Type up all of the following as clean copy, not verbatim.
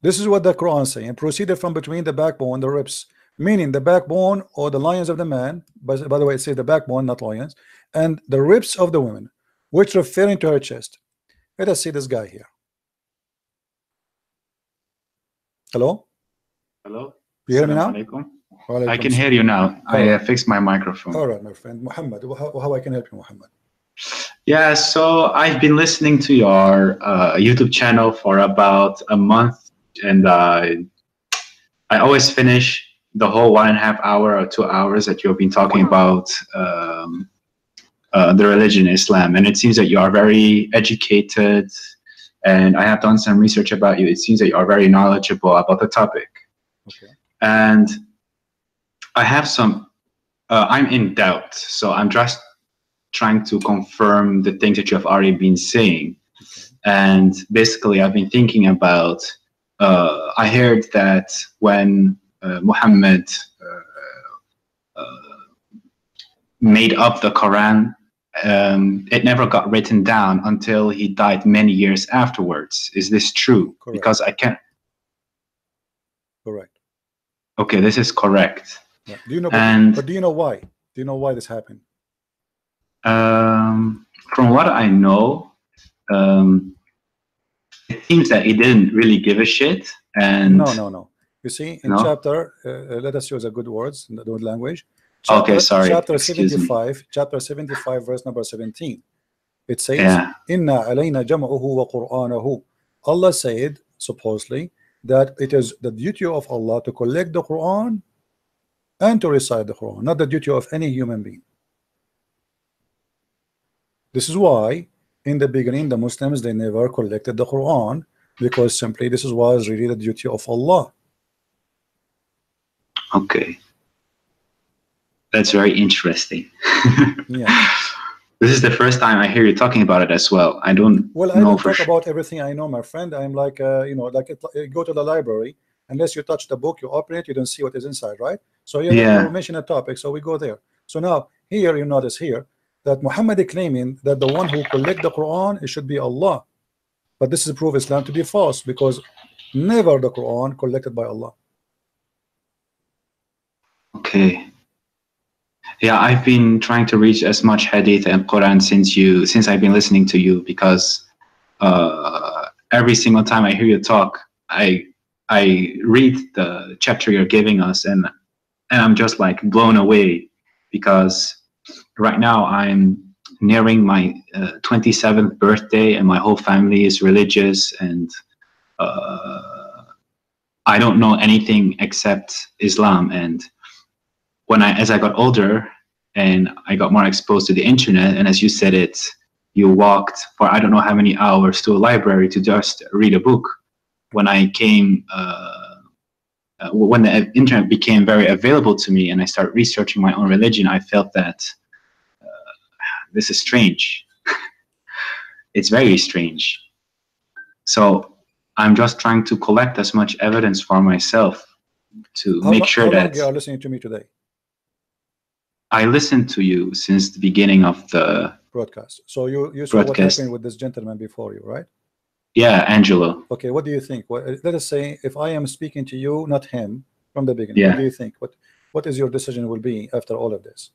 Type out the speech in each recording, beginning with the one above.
This is what the Quran is saying. Proceeded from between the backbone, the ribs, meaning the backbone or the lions of the man. By the way, it says the backbone, not lions, and the ribs of the women, which referring to her chest. Let us see this guy here. Hello? Hello? You hear me now? I can hear you now. I fixed my microphone. All right, my friend. Muhammad, how I can help you, Muhammad? Yeah, so I've been listening to your YouTube channel for about a month, and I always finish the whole 1.5 hour or 2 hours that you've been talking about the religion Islam, and it seems that you are very educated, and I have done some research about you. It seems that you are very knowledgeable about the topic. Okay. And I have some, I'm in doubt, so I'm just trying to confirm the things that you have already been saying. Okay. And basically, I've been thinking about, I heard that when Muhammad made up the Quran, it never got written down until he died many years afterwards. Is this true? Correct. Because I can't. Correct. Okay, this is correct. Yeah. Do you know? And but do you know why? Do you know why this happened? From what I know, it seems that he didn't really give a shit. And no. You see, in chapter, let us use a good words, the good language. Okay, sorry. Chapter Excuse 75, me. chapter 75, verse number 17. It says, "Inna alayna jam'uhu wa Qur'anahu." Allah said, supposedly, that it is the duty of Allah to collect the Quran and to recite the Quran, not the duty of any human being. This is why, in the beginning, the Muslims, they never collected the Quran, because simply this was really the duty of Allah. Okay. That's very interesting. Yeah. This is the first time I hear you talking about it as well. I don't Well, I know don't for talk sure. about everything I know, my friend. I'm like, you know, like go to the library. Unless you touch the book, you open it, you don't see what is inside, right? So you mention a topic, so we go there. So now here you notice here that Muhammad is claiming that the one who collect the Quran, it should be Allah. But this is proof Islam to be false, because never the Quran collected by Allah. Okay. Yeah, I've been trying to reach as much hadith and Quran since I've been listening to you, because every single time I hear you talk, I read the chapter you're giving us, and I'm just like blown away, because right now I'm nearing my 27th birthday, and my whole family is religious, and I don't know anything except Islam. And as I got older and I got more exposed to the internet, and as you said it, you walked for I don't know how many hours to a library to just read a book. When I came, when the internet became very available to me and I started researching my own religion, I felt that this is strange. It's very strange. So I'm just trying to collect as much evidence for myself to make sure that. How long you are listening to me today? I listened to you since the beginning of the broadcast. So you saw what happened with this gentleman before you, right? Yeah, Angelo. Okay, what do you think? Let us say if I am speaking to you, not him, from the beginning. What do you think? What is your decision will be after all of this?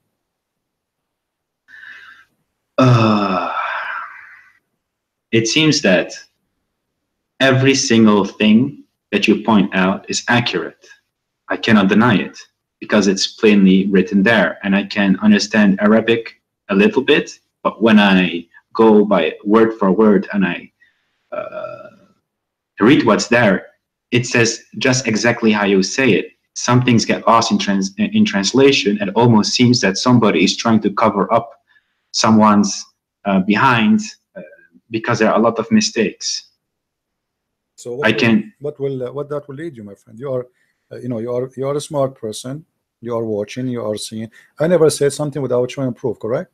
It seems that every single thing that you point out is accurate. I cannot deny it, because it's plainly written there, and I can understand Arabic a little bit, but when I go by word for word and I read what's there, it says just exactly how you say it. Some things get lost in translation. It almost seems that somebody is trying to cover up someone's behind, because there are a lot of mistakes. So what that will lead you, my friend? You are you are a smart person. You are watching, you are seeing. I never said something without showing proof, correct?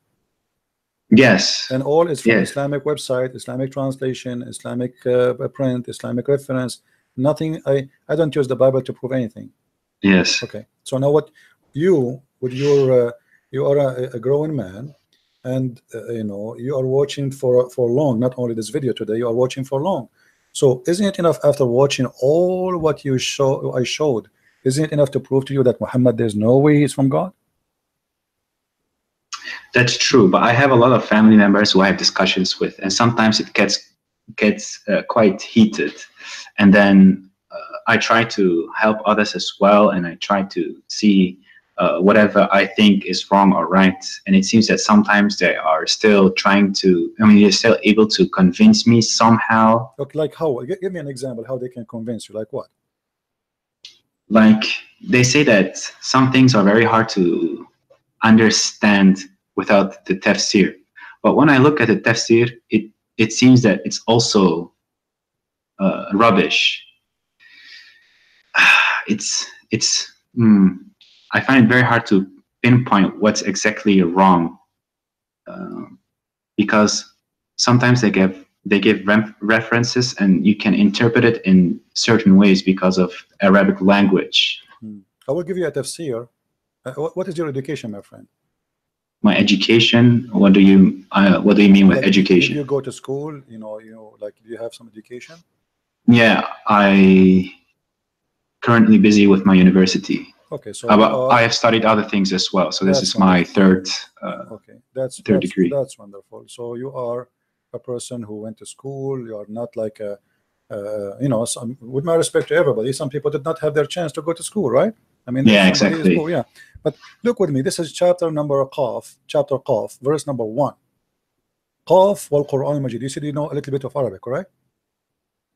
Yes. And all is from Islamic website, Islamic translation, Islamic print, Islamic reference. Nothing. I don't use the Bible to prove anything. Yes. Okay. So now what you with your you are a growing man, and you know you are watching for long. Not only this video today, you are watching for long. So isn't it enough after watching all what I showed? Isn't it enough to prove to you that Muhammad, there's no way he's from God? That's true, but I have a lot of family members who I have discussions with, and sometimes it gets quite heated, and then I try to help others as well, and I try to see whatever I think is wrong or right. And it seems that sometimes they are still trying to, I mean, they're still able to convince me somehow. Look, like how? Give me an example how they can convince you. Like what? Like they say that some things are very hard to understand without the tafsir. But when I look at the tafsir, it seems that it's also rubbish. I find it very hard to pinpoint what's exactly wrong, because sometimes they give references and you can interpret it in certain ways because of Arabic language. I will give you a tafsir. What is your education, my friend? My education? What do you mean with like, education? If you go to school, like, do you have some education? Yeah, I currently busy with my university. Okay, so I have studied other things as well. So this is my third. Okay, that's degree. That's wonderful. So you are a person who went to school. You are not like a, with my respect to everybody, some people did not have their chance to go to school, right? I mean, yeah, exactly. Cool, yeah. But look with me. This is chapter Qaf, verse number 1. Qaf wal Quran al-Majid. You said you know a little bit of Arabic, correct?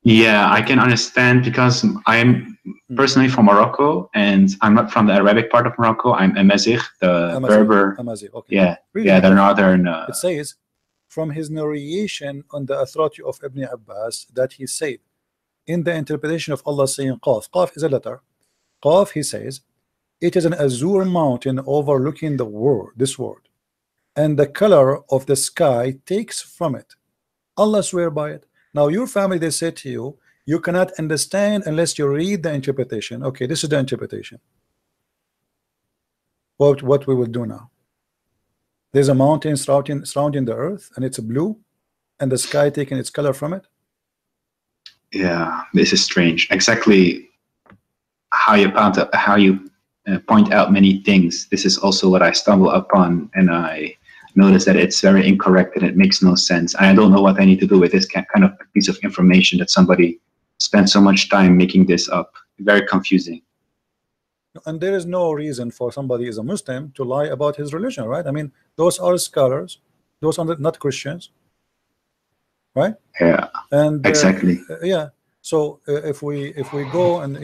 Yeah, I can understand because I'm personally from Morocco, and I'm not from the Arabic part of Morocco. I'm Amazigh, the Berber. Amazigh, okay. Yeah, really, yeah, the northern. It says, from his narration on the authority of Ibn Abbas, that he said, in the interpretation of Allah saying Qaf. Qaf is a letter. Qaf, he says, it is an azure mountain overlooking this world, and the color of the sky takes from it. Allah swear by it. Now your family, they say to you, you cannot understand unless you read the interpretation. Okay, this is the interpretation. What we will do now? There's a mountain surrounding the earth, and it's blue, and the sky taking its color from it. Yeah, this is strange. Exactly how you point out many things. This is also what I stumble upon, and I notice that it's very incorrect and it makes no sense. I don't know what I need to do with this kind of piece of information that somebody spent so much time making this up. Very confusing. And there is no reason for somebody as a Muslim to lie about his religion, right? I mean, those are scholars, those are not Christians, right? Yeah, and exactly. Yeah. So if we go and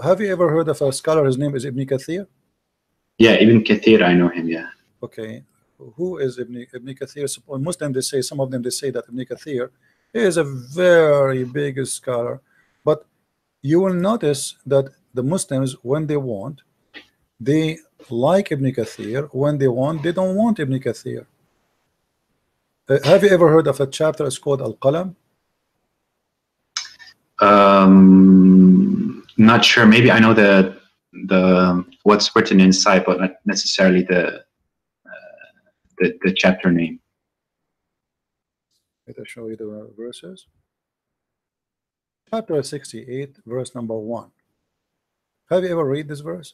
have you ever heard of a scholar? His name is Ibn Kathir. Yeah, Ibn Kathir, I know him. Yeah. Okay, who is Ibn Kathir? Muslim, they say, some of them, they say that Ibn Kathir is a very big scholar, but you will notice that the Muslims, when they want, they like Ibn Kathir. When they want, they don't want Ibn Kathir. Have you ever heard of a chapter? It's called Al-Qalam. Not sure. Maybe I know the what's written inside, but not necessarily the chapter name. Let me show you the verses. Chapter 68, verse number 1. Have you ever read this verse?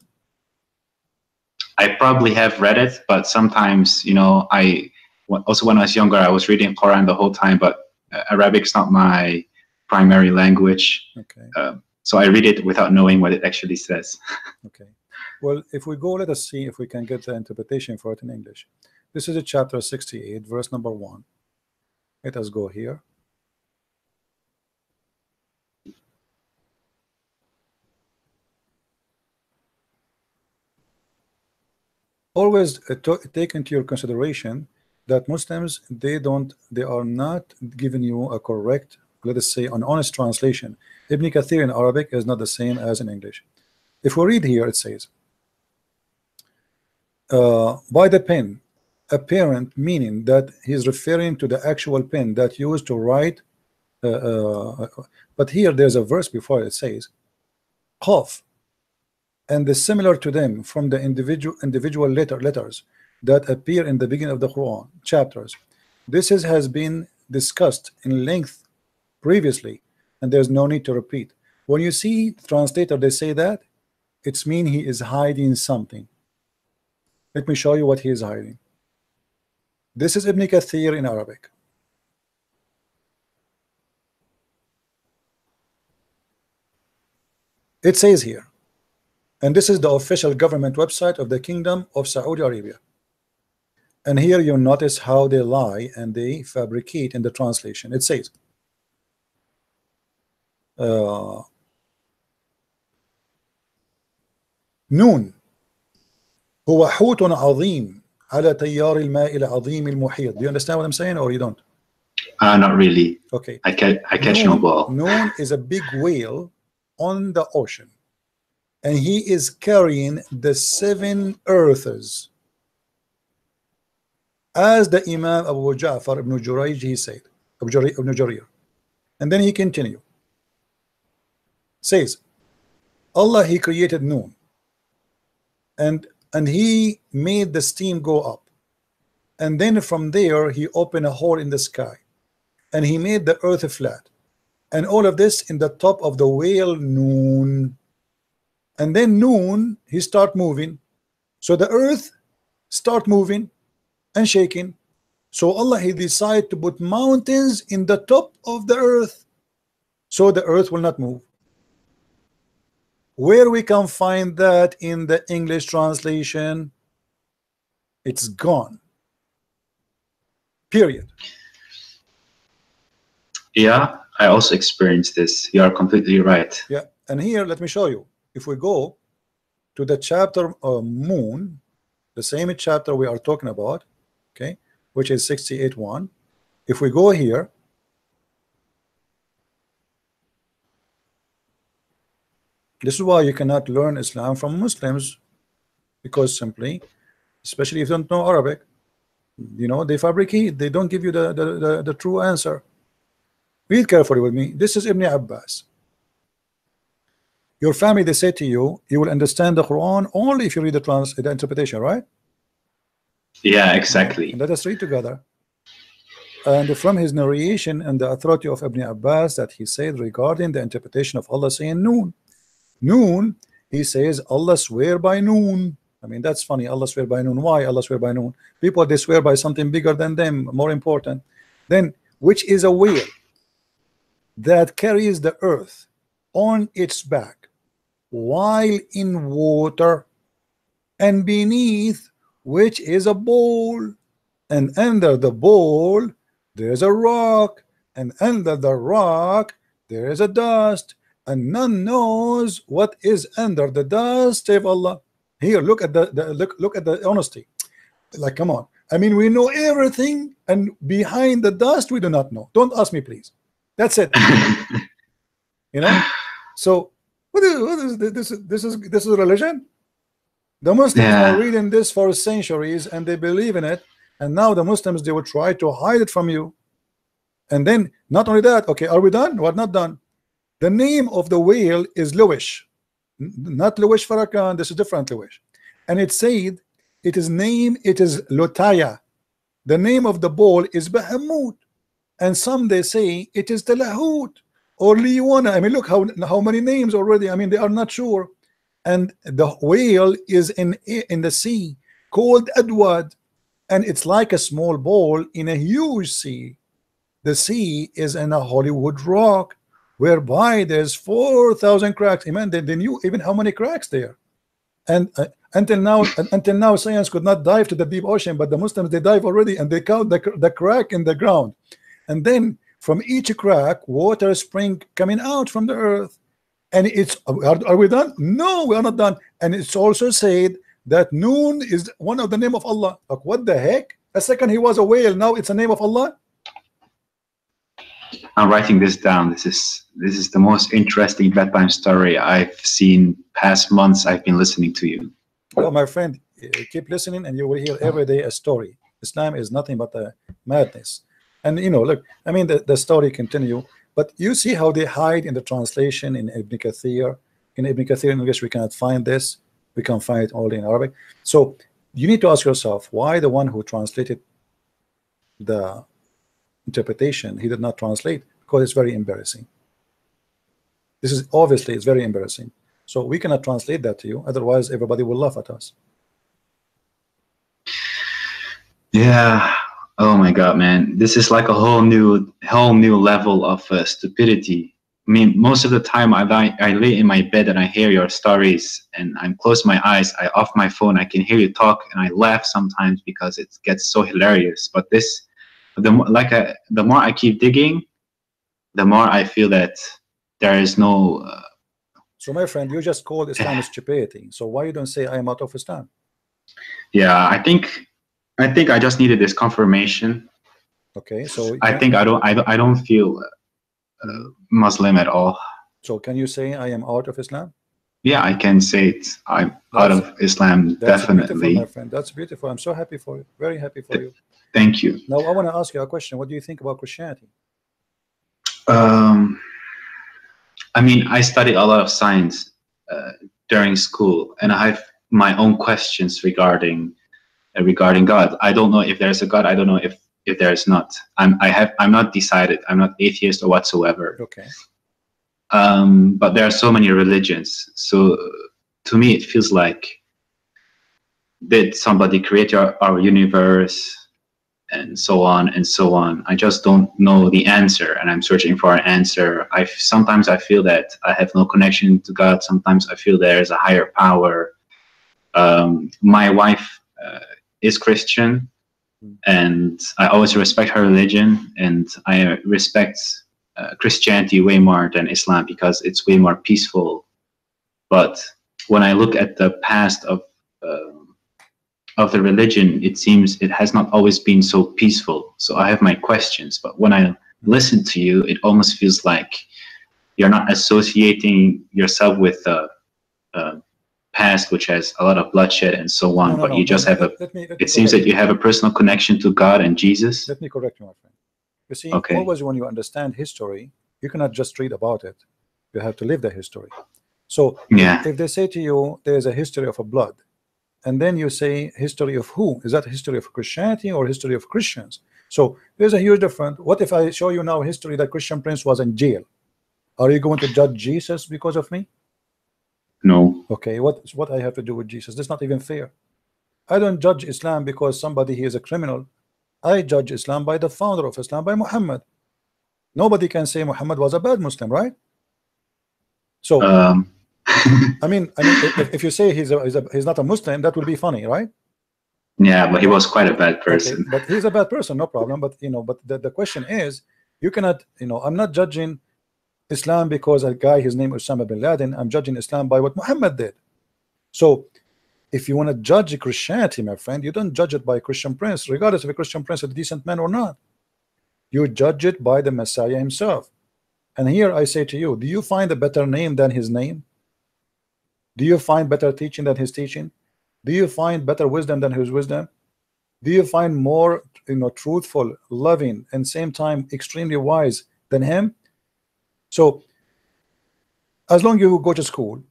I probably have read it, but sometimes, also when I was younger, I was reading Quran the whole time, but Arabic's not my primary language. Okay. So I read it without knowing what it actually says. Okay. Well, if we go, let us see if we can get the interpretation for it in English. This is a chapter 68, verse number 1. Let us go here. Always take into your consideration that Muslims, they are not giving you a correct, let us say, an honest translation. Ibn Kathir in Arabic is not the same as in English. If we read here, it says, by the pen, apparent, meaning that he's referring to the actual pen that used to write. But here there's a verse before it says, Qaf, and the similar to them from the individual letters that appear in the beginning of the Quran chapters. This has been discussed in length previously, and there's no need to repeat. When you see translator, they say that, it's mean he is hiding something. Let me show you what he is hiding. This is Ibn Kathir in Arabic. It says here, and this is the official government website of the Kingdom of Saudi Arabia. And here you notice how they lie and they fabricate in the translation. It says, نون هو حوت عظيم على تيار الماء العظيم المحيط. Do you understand what I'm saying, or you don't? Not really. Okay. I catch no ball. Noon is a big whale on the ocean, and he is carrying the 7 earths, as the Imam Abu Ja'far ibn Jurayj, he said, ibn Jarir. And then he continue, says, Allah, he created Noon, and he made the steam go up, and then from there he opened a hole in the sky, and he made the earth flat, and all of this in the top of the whale Noon. And then Noon, he start moving, so the earth start moving and shaking. So Allah, he decided to put mountains in the top of the earth, so the earth will not move. Where we can find that in the English translation? It's gone. Period. Yeah, I also experienced this. You are completely right. Yeah, and here let me show you. If we go to the chapter of Moon, the same chapter we are talking about, okay, which is 68:1. If we go here, this is why you cannot learn Islam from Muslims, because simply, especially if you don't know Arabic, you know, they fabricate, they don't give you the true answer. Read carefully with me. This is Ibn Abbas. Your family, they say to you, you will understand the Quran only if you read the interpretation, right? Yeah, exactly. And let us read together. And from his narration and the authority of Ibn Abbas, that he said regarding the interpretation of Allah saying Noon. Noon, he says Allah swear by Noon. I mean, that's funny. Allah swear by Noon. Why Allah swear by Noon? People, they swear by something bigger than them, more important. Then, which is a whale that carries the earth on its back while in water, and beneath which is a bowl, and under the bowl there's a rock, and under the rock there is a dust, and none knows what is under the dust of Allah. Here, look at look at the honesty. Like, come on. I mean, we know everything, and behind the dust we do not know. Don't ask me, please. That's it. You know. So what is this? This is religion. The Muslims are reading this for centuries, and they believe in it. And now the Muslims, they will try to hide it from you. And then not only that. Okay, are we done? We're not done. The name of the whale is Luwish, not Luwish Farrakhan. This is different Luwish, and it said it is Lotaya. The name of the bull is Bahamut, and some they say it is Talahut or Liwana. I mean, look how many names already. I mean, they are not sure. And the whale is in the sea called Adwad, and it's like a small ball in a huge sea. The sea is in a Hollywood rock, whereby there's 4,000 cracks. Amen. They knew even how many cracks there. And until now, science could not dive to the deep ocean, but the Muslims, they dive already, and they count the crack in the ground. And then from each crack, water spring coming out from the earth. And it's, are we done? No, we are not done. And it's also said that Noon is one of the name of Allah. Like, what the heck? A second he was a whale, now it's a name of Allah. I'm writing this down. This is the most interesting bedtime story I've seen past months. I've been listening to you. Well, my friend, keep listening, and you will hear every day a story. Islam is nothing but a madness. And you know, look, I mean, the story continue, but you see how they hide in the translation in Ibn Kathir. In Ibn Kathir in English, we cannot find this. We can find it only in Arabic. So you need to ask yourself, why the one who translated the interpretation, he did not translate because it's very embarrassing. This is obviously, it's very embarrassing. So we cannot translate that to you, otherwise everybody will laugh at us. Yeah. Oh my God, man, this is like a whole new level of stupidity. I mean, most of the time I lay in my bed and I hear your stories, and I'm close my eyes, I off my phone, I can hear you talk, and I laugh sometimes because it gets so hilarious. But this, the more I keep digging, the more I feel that there is no. So my friend, you just called Islam stupidity. So why you don't say I am out of Islam? Yeah, I think I just needed this confirmation. Okay, so I think I don't feel Muslim at all. So can you say I am out of Islam? Yeah, I can say it. I'm out of Islam, that's definitely. Beautiful, my friend. That's beautiful. I'm so happy for you. Very happy for you. Thank you. Now I want to ask you a question. What do you think about Christianity? I mean, I studied a lot of science during school, and I have my own questions regarding God. I don't know if there's a God. I don't know if there's not. I'm not decided. I'm not atheist or whatsoever. Okay. But there are so many religions. So to me, it feels like, did somebody create our universe, and so on and so on. I just don't know the answer, and I'm searching for an answer. Sometimes I feel that I have no connection to God. Sometimes I feel there's a higher power. My wife is Christian, and I always respect her religion, and I respect Christianity way more than Islam because it's way more peaceful. But when I look at the past of the religion, it seems it has not always been so peaceful. So I have my questions, but when I listen to you, it almost feels like you're not associating yourself with the past, which has a lot of bloodshed and so on, but you just have it seems that you have a personal connection to God and Jesus. Let me correct you, my friend. You see, always when you understand history, you cannot just read about it. You have to live the history. So if they say to you, there's a history of a blood, and then you say history of who? Is that history of Christianity or history of Christians? So there's a huge difference. What if I show you now history that Christian Prince was in jail? Are you going to judge Jesus because of me? No. Okay, what I have to do with Jesus? That's not even fair. I don't judge Islam because somebody he is a criminal. I judge Islam by the founder of Islam, by Muhammad. Nobody can say Muhammad was a bad Muslim, right? So I mean, if you say he's not a Muslim, that would be funny, right? Yeah, but he was quite a bad person. Okay, but he's a bad person, no problem. But but the question is, you cannot, I'm not judging Islam because a guy, his name is Osama bin Laden. I'm judging Islam by what Muhammad did. So if you want to judge Christianity, my friend, you don't judge it by Christian Prince, regardless if a Christian Prince is a decent man or not. You judge it by the Messiah himself. And here I say to you, do you find a better name than his name? Do you find better teaching than his teaching? Do you find better wisdom than his wisdom? Do you find more truthful, loving, and same time extremely wise than him? So as long as you go to school,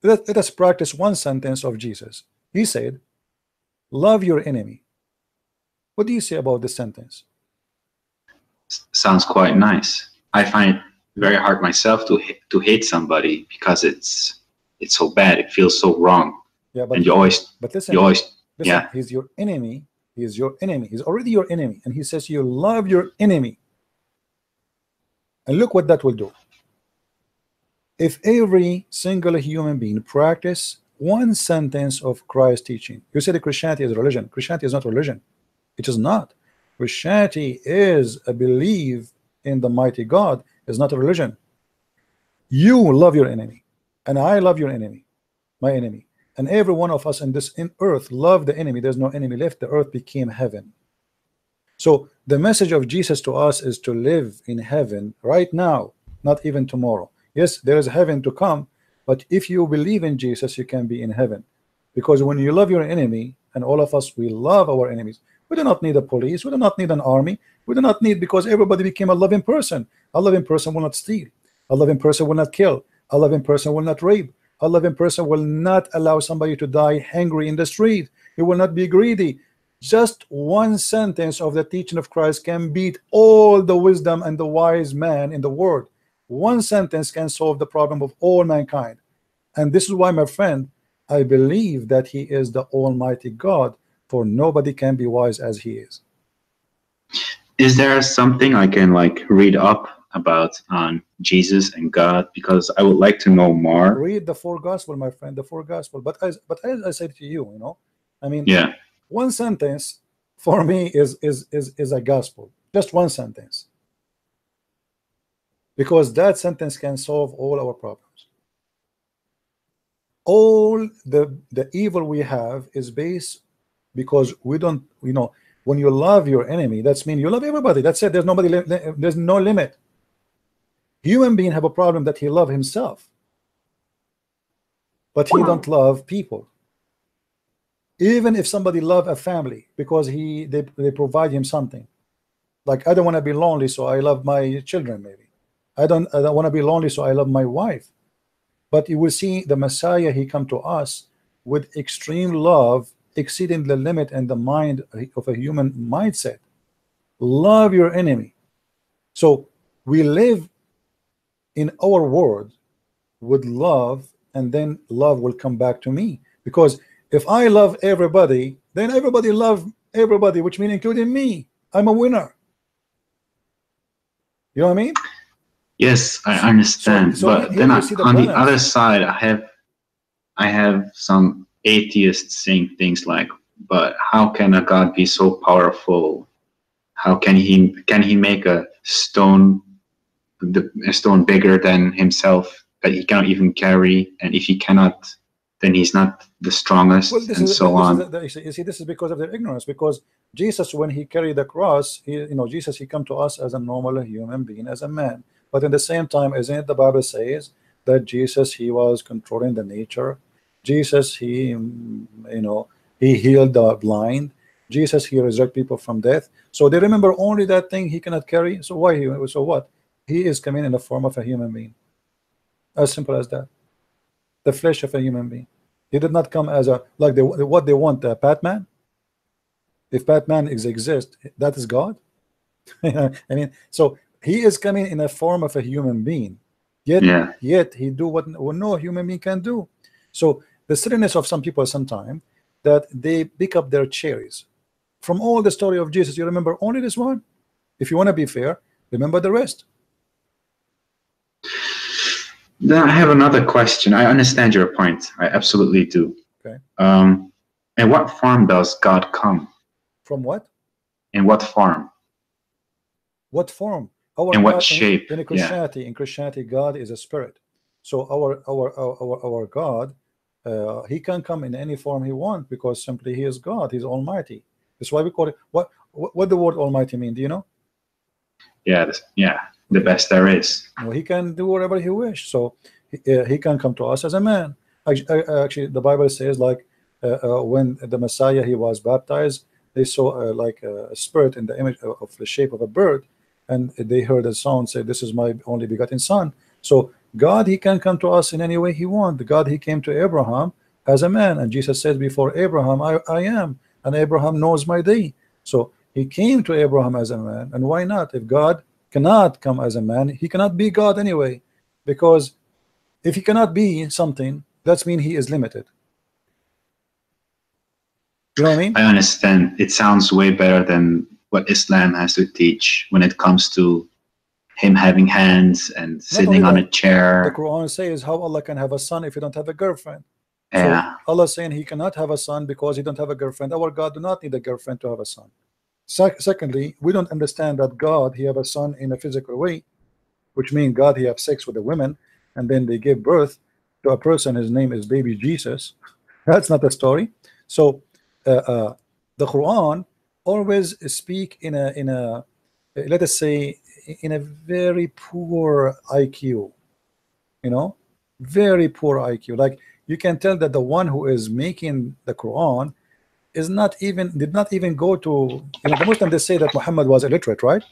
let us practice one sentence of Jesus. He said, love your enemy. What do you say about this sentence? Sounds quite nice. I find it very hard myself to hate somebody because it's so bad. It feels so wrong. Yeah, but and you always listen, yeah, he's your enemy. He is your enemy. He's already your enemy, and he says you love your enemy. And look what that will do. If every single human being practice one sentence of Christ's teaching, you say that Christianity is a religion. Christianity is not religion. It is not. Christianity is a belief in the mighty God. It's not a religion. You love your enemy, and I love your enemy, my enemy, and every one of us in this earth love the enemy. There's no enemy left. The earth became heaven. So the message of Jesus to us is to live in heaven right now, not even tomorrow. Yes, there is heaven to come, but if you believe in Jesus, you can be in heaven. Because when you love your enemy, and all of us, we love our enemies. We do not need a police. We do not need an army. We do not need, because everybody became a loving person. A loving person will not steal. A loving person will not kill. A loving person will not rape. A loving person will not allow somebody to die hungry in the street. He will not be greedy. Just one sentence of the teaching of Christ can beat all the wisdom and the wise man in the world. One sentence can solve the problem of all mankind. And this is why, my friend, I believe that he is the Almighty God, for nobody can be wise as he is. Is there something I can like read up about on Jesus and God? Because I would like to know more. Read the four gospel, my friend, the four gospel. But as I said to you, I mean, yeah, one sentence for me is a gospel. Just one sentence. Because that sentence can solve all our problems. All the evil we have is based because we don't, when you love your enemy, that's mean you love everybody. That's it. There's there's no limit. Human being have a problem that he love himself, but he don't love people. Even if somebody love a family because they provide him something, like I don't want to be lonely, so I love my children. Maybe I don't want to be lonely, so I love my wife. But you will see the Messiah, he come to us with extreme love, exceeding the limit and the mind of a human mindset. Love your enemy. So we live in our world with love, and then love will come back to me. Because if I love everybody, then everybody love everybody, which means including me. I'm a winner. You know what I mean? Yes, I understand. But then on the other side, I have some atheists saying things like, but how can a God be so powerful? How can he make a stone bigger than himself that he cannot even carry? And if he cannot, then he's not the strongest, and so on. You see, this is because of their ignorance. Because Jesus, when he carried the cross, Jesus, he come to us as a normal human being, as a man. But in the same time, isn't it the Bible says that Jesus, he was controlling the nature. Jesus, he healed the blind. Jesus, he resurrected people from death. So they remember only that thing he cannot carry. So why so what? He is coming in the form of a human being. As simple as that. The flesh of a human being. He did not come as what they want, Batman. If Batman exists, that is God. I mean, so he is coming in a form of a human being, yet he do what no human being can do. So the silliness of some people sometimes that they pick up their cherries from all the story of Jesus. You remember only this one. If you want to be fair, remember the rest. Then I have another question. I understand your point. I absolutely do. Okay. In what form does God come? From what? In what form? What form? In what shape? In Christianity, God is a spirit. So our God, he can come in any form he wants, because simply he is God. He's Almighty. That's why we call it. What the word Almighty mean? Do you know? Yeah, the best there is. No, he can do whatever he wishes. So he can come to us as a man. Actually, the Bible says when the Messiah he was baptized, they saw like a spirit in the image of the shape of a bird, and they heard a sound say, "This is my only begotten son." So God, he can come to us in any way he wants. God, he came to Abraham as a man, and Jesus said, "Before Abraham, I am, and Abraham knows my day." So he came to Abraham as a man, and why not? If God cannot come as a man, he cannot be God anyway, because if he cannot be something, that means he is limited. You know what I mean? I understand. It sounds way better than what Islam has to teach when it comes to him having hands and sitting on a chair. The Quran says how Allah can have a son if you don't have a girlfriend. Yeah. So Allah saying he cannot have a son because he don't have a girlfriend. Our God do not need a girlfriend to have a son. Secondly, we don't understand that God, he have a son in a physical way, which means God, he have sex with the women, and then they give birth to a person. His name is baby Jesus. That's not the story. So the Quran always speak in a let us say in a very poor IQ, very poor IQ. Like you can tell that the one who is making the Quran did not even go to, the Muslims, they say that Muhammad was illiterate, right?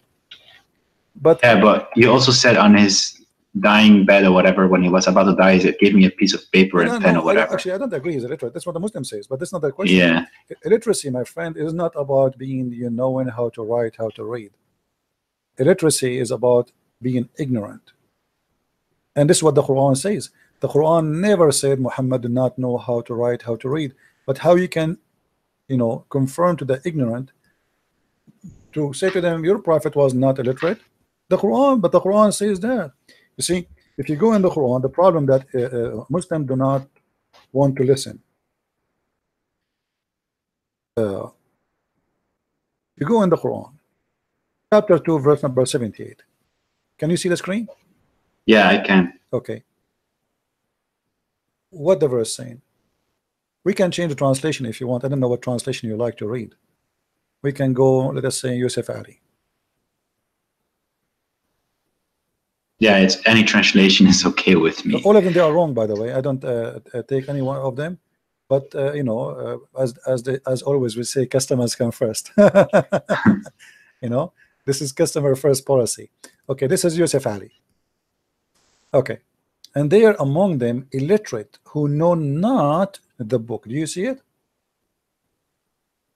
But yeah, but you also said on his dying bed or whatever, when he was about to die, he gave me a piece of paper and pen or whatever. Actually, I don't agree he's illiterate. That's what the Muslim says, but that's not the question. Yeah. Illiteracy, my friend, is not about being, knowing how to write, how to read. Illiteracy is about being ignorant. And this is what the Quran says. The Quran never said Muhammad did not know how to write, how to read, but how you can, confirm to the ignorant, to say to them, your prophet was not illiterate. The Quran says that. You see, if you go in the Quran, the problem that Muslims do not want to listen. You go in the Quran, chapter 2, verse number 78. Can you see the screen? Yeah, I can. Okay. What the verse saying? We can change the translation if you want. I don't know what translation you like to read. We can go, let us say, Yusuf Ali. Yeah, it's any translation is okay with me. All of them, they are wrong, by the way. I don't take any one of them, but as always, we say customers come first. This is customer first policy. Okay, this is Yusuf Ali. Okay, and they are among them illiterate who know not the book. Do you see it?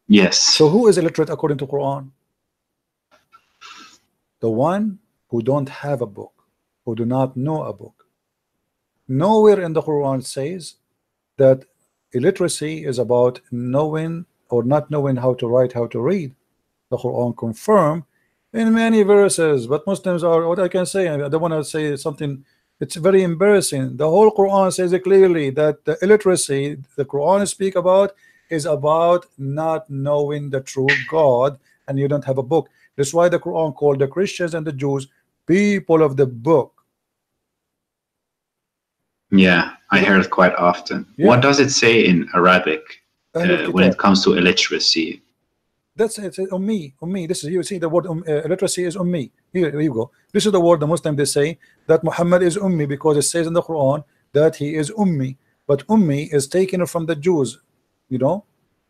Yes. So who is illiterate according to Quran? The one who don't have a book, who do not know a book. Nowhere in the Quran says that illiteracy is about knowing or not knowing how to write, how to read. The Quran confirm in many verses, but Muslims are, what I can say, I don't want to say something, it's very embarrassing. The whole Quran says it clearly that the illiteracy the Quran speak about is about not knowing the true God, and you don't have a book. That's why the Quran called the Christians and the Jews people of the book. Yeah, I hear it quite often. Yeah. What does it say in Arabic when it comes to illiteracy? That's it. Ummi. This is, you see the word illiteracy is ummi. Here you go. This is the word the Muslim they say that Muhammad is ummi because it says in the Quran that he is ummi. But ummi is taken from the Jews. The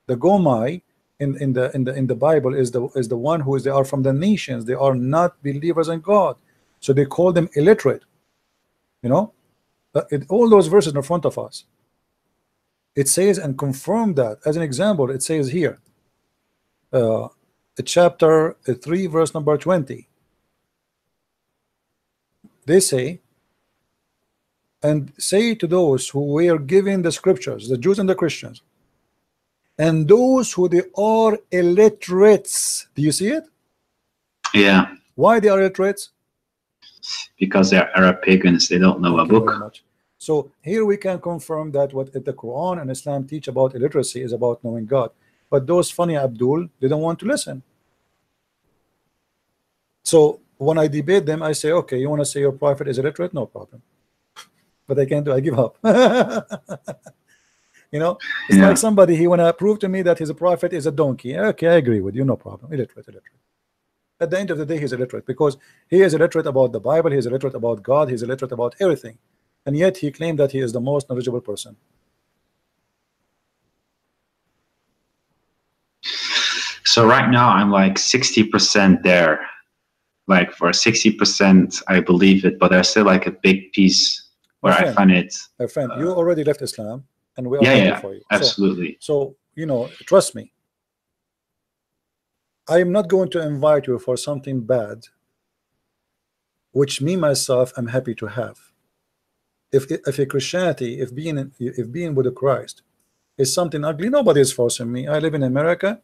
Gomai in the Bible is the one who is, they are from the nations. They are not believers in God, so they call them illiterate. All those verses in front of us. It says and confirm that. As an example, it says here. Chapter 3 verse number 20, they say, and say to those who were given the scriptures, the Jews and the Christians, and those who they are illiterates. Do you see it? Yeah. Why they are illiterates? Because they are Arab pagans, they don't know a book. So here we can confirm that what the Quran and Islam teach about illiteracy is about knowing God. But those funny Abdul, they don't want to listen. So when I debate them, I say, okay, you want to say your prophet is illiterate? No problem. But I can't do, I give up. It's like somebody, he want to prove to me that his prophet is a donkey. Okay, I agree with you, no problem. Illiterate. At the end of the day, he's illiterate because he is illiterate about the Bible, he is illiterate about God, he's illiterate about everything. And yet he claimed that he is the most knowledgeable person. So right now I'm like 60% there. Like for 60%, I believe it, but there's still like a big piece where I find it. My friend, you already left Islam, and we are happy for you. Absolutely. So trust me. I am not going to invite you for something bad, which me myself am happy to have. If a Christianity, if being with a Christ is something ugly, nobody is forcing me. I live in America.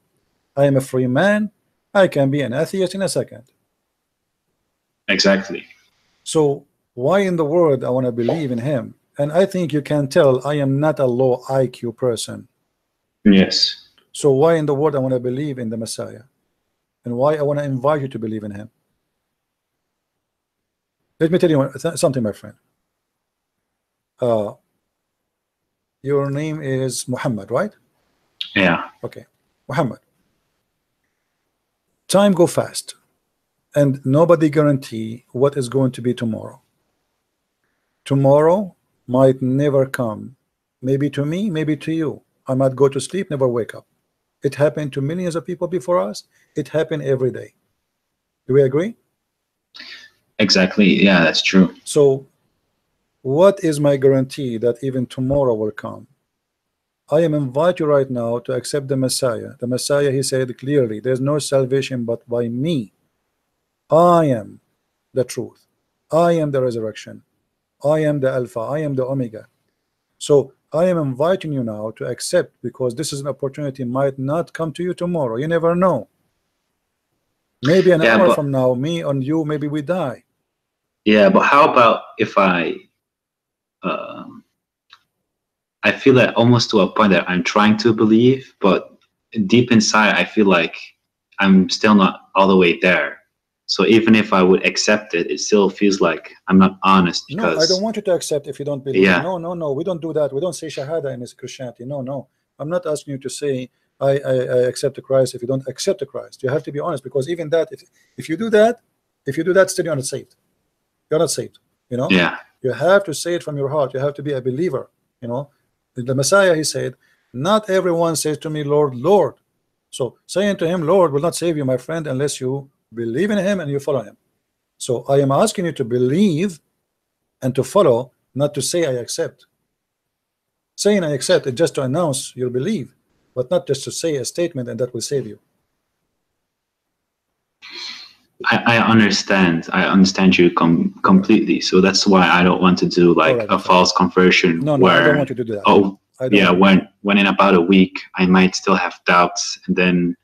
I am a free man. I can be an atheist in a second. Exactly. So why in the world I want to believe in him? And I think you can tell I am not a low IQ person. Yes. So why in the world I want to believe in the Messiah? And why I want to invite you to believe in him? Let me tell you something, my friend. Your name is Mohammed, right? Yeah. Okay. Mohammed. Time go fast, and nobody guarantee what is going to be tomorrow. Tomorrow might never come. Maybe to me, maybe to you. I might go to sleep, never wake up. It happened to millions of people before us. It happened every day. Do we agree? Exactly. Yeah, that's true. So what is my guarantee that even tomorrow will come? I am invite you right now to accept the Messiah. The Messiah, he said clearly, there's no salvation but by me. I am the truth. I am the resurrection. I am the Alpha. I am the Omega. So I am inviting you now to accept, because this is an opportunity might not come to you tomorrow. You never know. Maybe an hour from now, me and you, maybe we die. Yeah, but how about if I feel that almost to a point that I'm trying to believe, but deep inside, I feel like I'm still not all the way there. So even if I would accept it, it still feels like I'm not honest. Because no, I don't want you to accept if you don't believe. Yeah. No, we don't do that. We don't say Shahada in Christianity. No. I'm not asking you to say I accept Christ if you don't accept Christ. You have to be honest, because even that, if you do that, still you're not saved. You're not saved. You know. Yeah. You have to say it from your heart. You have to be a believer. You know. The Messiah, he said, not everyone says to me, Lord, Lord. So saying to him, Lord, will not save you, my friend, unless you believe in him and you follow him. So I am asking you to believe and to follow, not to say I accept. Saying I accept is just to announce your belief, but not just to say a statement and that will save you. I understand. I understand you completely. So that's why I don't want to do like a false conversion. No, I don't want you to do that. Oh, yeah. When in about a week I might still have doubts, and then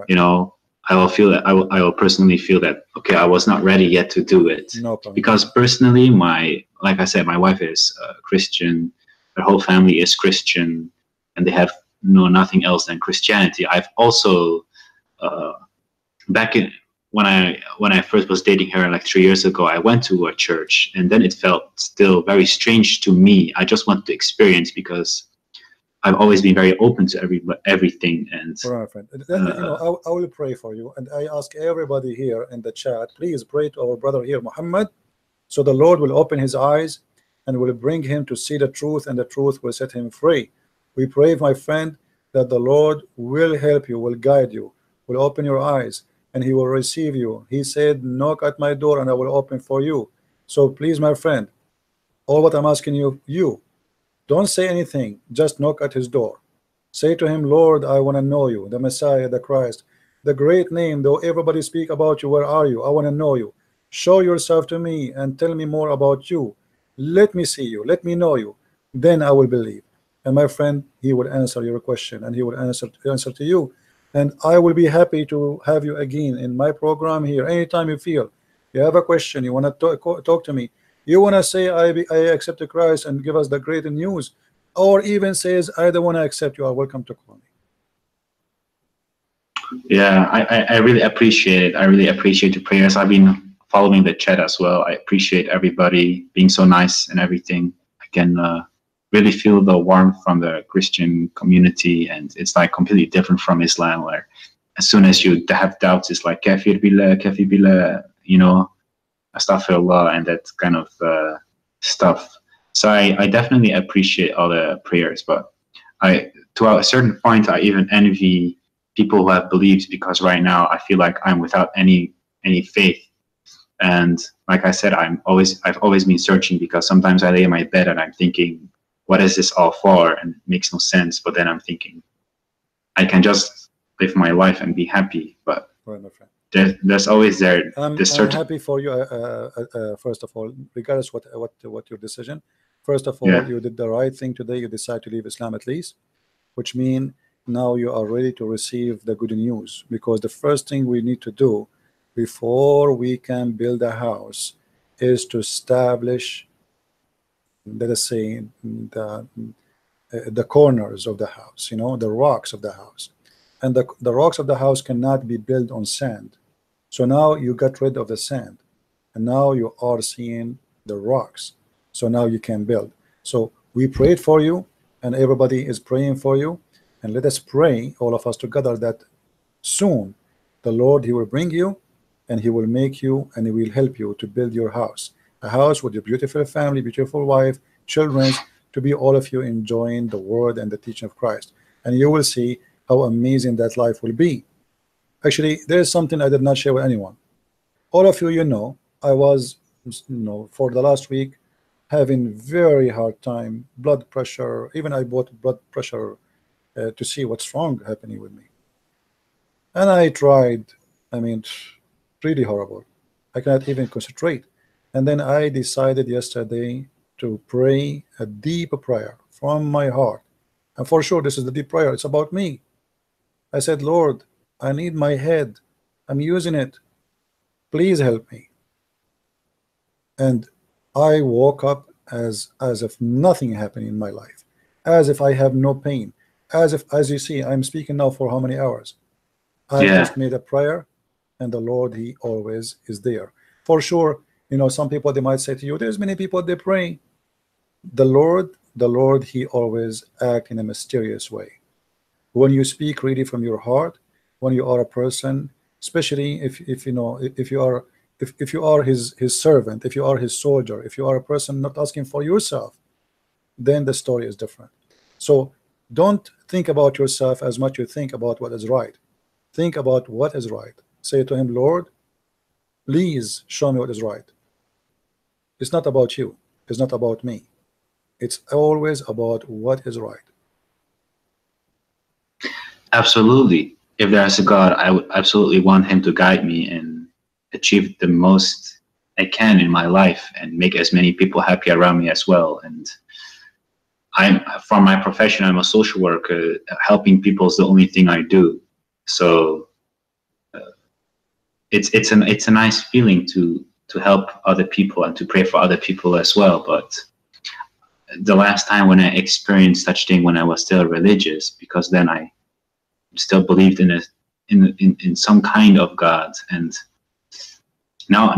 you know, I will feel that I will personally feel that, okay, I was not ready yet to do it. No problem. Because personally, like I said, my wife is Christian. Her whole family is Christian, and they have nothing else than Christianity. I've also back in when I first was dating her like 3 years ago, I went to a church, and then it felt still very strange to me. I just wanted to experience, because I've always been very open to everything. And right, friend. You know, I will pray for you, and I ask everybody here in the chat, please pray to our brother here, Muhammad, so the Lord will open his eyes and will bring him to see the truth, and the truth will set him free. We pray, my friend, that the Lord will help you, will guide you, will open your eyes, and he will receive you. He said, knock at my door and I will open for you. So please, my friend, all what I'm asking you, don't say anything, just knock at his door. Say to him, Lord, I want to know you, the Messiah, the Christ, the great name, though everybody speak about you, where are you? I want to know you. Show yourself to me and tell me more about you. Let me see you, let me know you. Then I will believe. And my friend, he will answer your question, and he will answer to you. And I will be happy to have you again in my program here. Anytime you feel you have a question, you want to talk to me, you want to say I accept Christ and give us the great news, or even says I don't want to accept, you are welcome to call me. Yeah, I really appreciate it. I really appreciate the prayers. I've been following the chat as well. I appreciate everybody being so nice and everything. I can really feel the warmth from the Christian community, and it's like completely different from Islam, where as soon as you have doubts, it's like kafir billah, you know, astaghfirullah, and that kind of stuff. So I definitely appreciate all the prayers, but to a certain point, I even envy people who have beliefs, because right now I feel like I'm without any faith. And like I said, I've always been searching, because sometimes I lay in my bed and I'm thinking, what is this all for? And it makes no sense. But then I'm thinking, I can just live my life and be happy. But right, my friend, there's always I'm happy for you. First of all, regardless what your decision. First of all, you did the right thing today. You decide to leave Islam at least, which means now you are ready to receive the good news. Because the first thing we need to do before we can build a house is to establish, let us say, the corners of the house, you know, the rocks of the house. And the rocks of the house cannot be built on sand. So now you got rid of the sand, and now you are seeing the rocks. So now you can build. So we prayed for you, and everybody is praying for you. And let us pray, all of us together, that soon the Lord, he will bring you, and he will make you, and he will help you to build your house. A house with your beautiful family, beautiful wife, children, to be all of you enjoying the word and the teaching of Christ. And you will see how amazing that life will be. Actually, there is something I did not share with anyone. All of you, you know, I was, for the last week, having very hard time, blood pressure. Even I bought blood pressure to see what's wrong happening with me. And I tried, I mean, really horrible. I cannot even concentrate. And then I decided yesterday to pray a deep prayer from my heart. And for sure, this is the deep prayer. It's about me. I said, Lord, I need my head. I'm using it. Please help me. And I woke up as if nothing happened in my life, as if I have no pain, as if, as you see, I'm speaking now for how many hours? I just made a prayer, and the Lord, He always is there. For sure, you know, some people, they might say to you, there's many people, they pray. The Lord, He always act in a mysterious way. When you speak really from your heart, when you are a person, especially if you know, if you are his servant, if you are his soldier, if you are a person not asking for yourself, then the story is different. So don't think about yourself as much you think about what is right. Think about what is right. Say to him, Lord, please show me what is right. It's not about you. It's not about me. It's always about what is right. Absolutely. If there's a God, I would absolutely want Him to guide me and achieve the most I can in my life and make as many people happy around me as well. And I'm, from my profession, I'm a social worker. Helping people is the only thing I do. So it's a nice feeling to help other people and to pray for other people as well. But the last time when I experienced such thing, when I was still religious, because then I still believed in some kind of God, and now,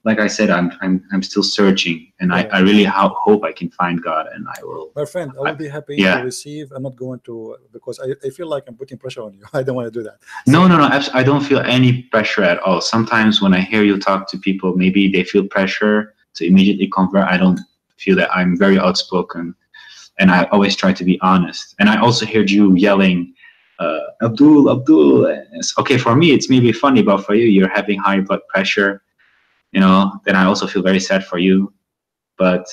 like I said, I'm still searching, and I really hope I can find God, and I will. My friend, I will be happy to receive. I'm not going to, because I feel like I'm putting pressure on you. I don't want to do that. So, no. I don't feel any pressure at all. Sometimes when I hear you talk to people, maybe they feel pressure to immediately convert. I don't feel that. I'm very outspoken, and I always try to be honest. And I also heard you yelling, Abdul. It's okay, for me, it's maybe funny, but for you, you're having high blood pressure, you know, then I also feel very sad for you. But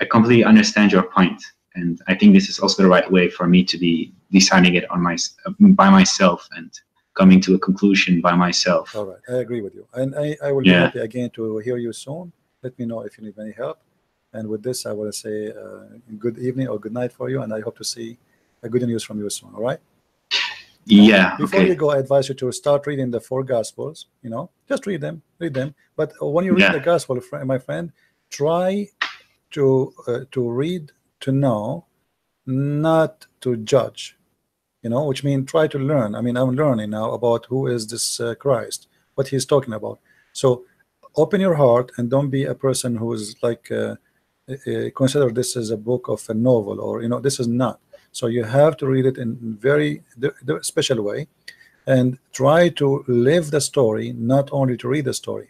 I completely understand your point. And I think this is also the right way for me to be deciding it on by myself and coming to a conclusion by myself. All right, I agree with you. And I will be happy again to hear you soon. Let me know if you need any help. And with this, I will say good evening or good night for you. And I hope to see good news from you soon. All right? Yeah. Before you go, I advise you to start reading the 4 Gospels. You know, just read them. But when you read the Gospel, my friend, try to read to know, not to judge. You know, which means try to learn. I mean, I'm learning now about who is this Christ, what He's talking about. So open your heart and don't be a person who is like consider this as a book of a novel, or you know, this is not. So you have to read it in very special way, and try to live the story, not only to read the story.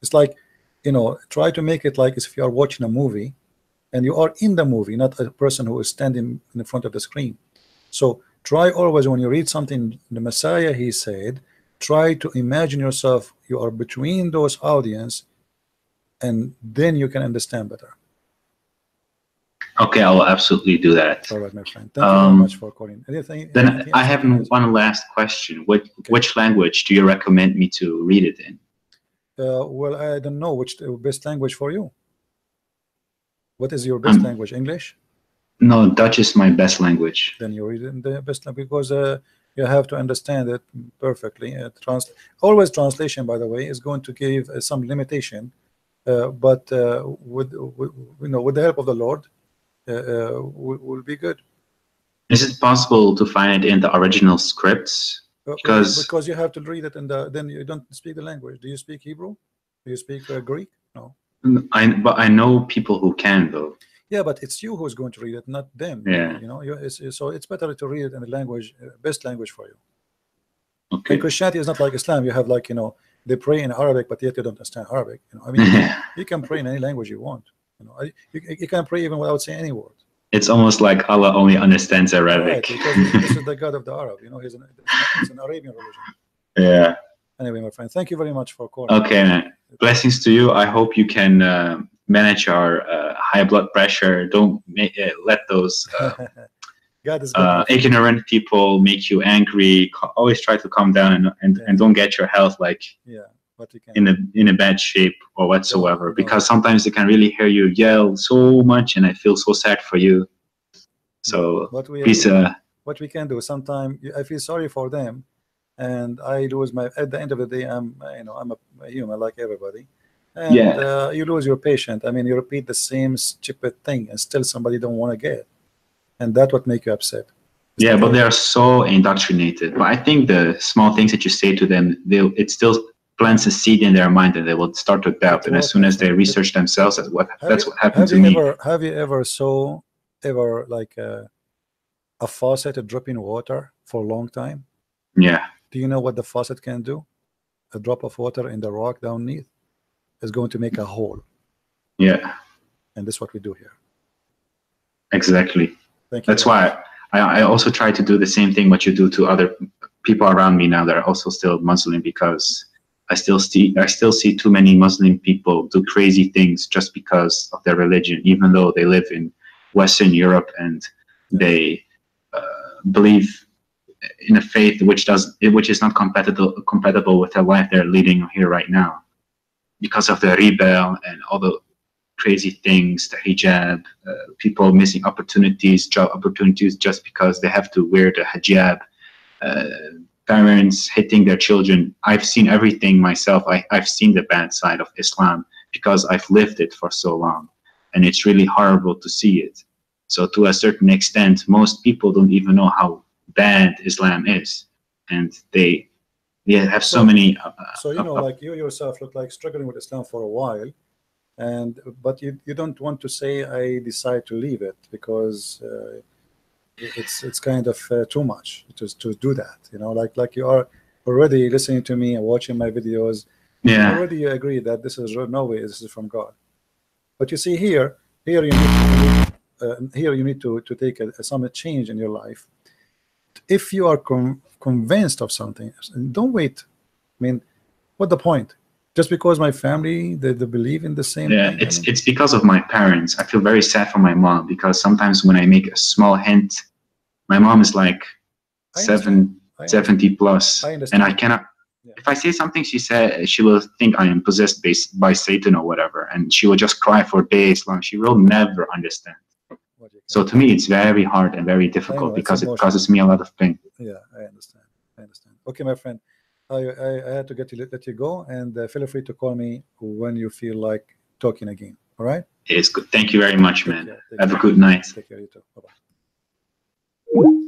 It's like, you know, try to make it like as if you are watching a movie, and you are in the movie, not a person who is standing in front of the screen. So try always, when you read something, the Messiah, He said, try to imagine yourself, you are between those audience, and then you can understand better. Okay, I will absolutely do that. All right, my friend. Thank you very much for calling. Anything I have one last question. Which language do you recommend me to read it in? Well, I don't know which best language for you. What is your best language? English? No, Dutch is my best language. Then you read it in the best language, because you have to understand it perfectly. Always translation, by the way, is going to give some limitation, but with the help of the Lord, will be good. Is it possible to find it in the original scripts? Because you have to read it, and then you don't speak the language. Do you speak Hebrew? Do you speak Greek? No. But I know people who can, though. Yeah, but it's you who's going to read it, not them. Yeah. You know, so it's better to read it in the language, best language for you. Okay. And Christianity is not like Islam. You have, like, you know, they pray in Arabic, but yet you don't understand Arabic. You know, I mean, you can pray in any language you want. You know, you can pray even without saying any word. It's almost like Allah only understands Arabic. Right, because this is the God of the Arab. You know, it's an Arabian religion. Yeah. Anyway, my friend, thank you very much for calling. Okay, man. Blessings to you. I hope you can manage our high blood pressure. Don't let those God is good. ignorant people make you angry. Always try to calm down and don't get your health like what you can in a bad shape or whatsoever, because sometimes they can really hear you yell so much, and I feel so sad for you. So please, what we can do, sometimes I feel sorry for them, and I lose my, at the end of the day, I'm I'm a human like everybody, and you lose your patient. I mean, you repeat the same stupid thing and still somebody don't want to get, and that's what make you upset. But they are so indoctrinated. But I think the small things that you say to them, it still plants a seed in their mind, and they will start to doubt. And as soon as they research themselves, that's what happened to me. Have you ever saw like a faucet dropping water for a long time? Yeah. Do you know what the faucet can do? A drop of water in the rock downneath is going to make a hole. Yeah. And that's what we do here. Exactly. Thank you. That's why I also try to do the same thing what you do to other people around me now that are also still Muslim, because I still see too many Muslim people do crazy things just because of their religion, even though they live in Western Europe and they believe in a faith which is not compatible with the life they're leading here right now, because of the riba and all the crazy things, the hijab, people missing opportunities, job opportunities just because they have to wear the hijab, parents hitting their children. I've seen everything myself. I've seen the bad side of Islam because I've lived it for so long, and it's really horrible to see it. So to a certain extent, most people don't even know how bad Islam is, and they have so many. So like you yourself look like struggling with Islam for a while, but you don't want to say I decide to leave it because it's kind of too much to do that. Like you are already listening to me and watching my videos. Yeah. Already you agree that this is no way. This is from God. But you see here you need to take some change in your life. If you are convinced of something, don't wait. I mean, what the point? Just because my family they believe in the same thing? It's because of my parents. I feel very sad for my mom, because sometimes when I make a small hint, my mom is like 70 plus, and I cannot. If I say something, she will think I am possessed by Satan or whatever, and she will just cry for days long. She will never understand. So to me, it's very hard and very difficult because it causes me a lot of pain. Yeah, I understand. Okay, my friend, I had to let you go, and feel free to call me when you feel like talking again. All right? It's good. Thank you very much, man. Have a good night. Take care, you too. Bye-bye.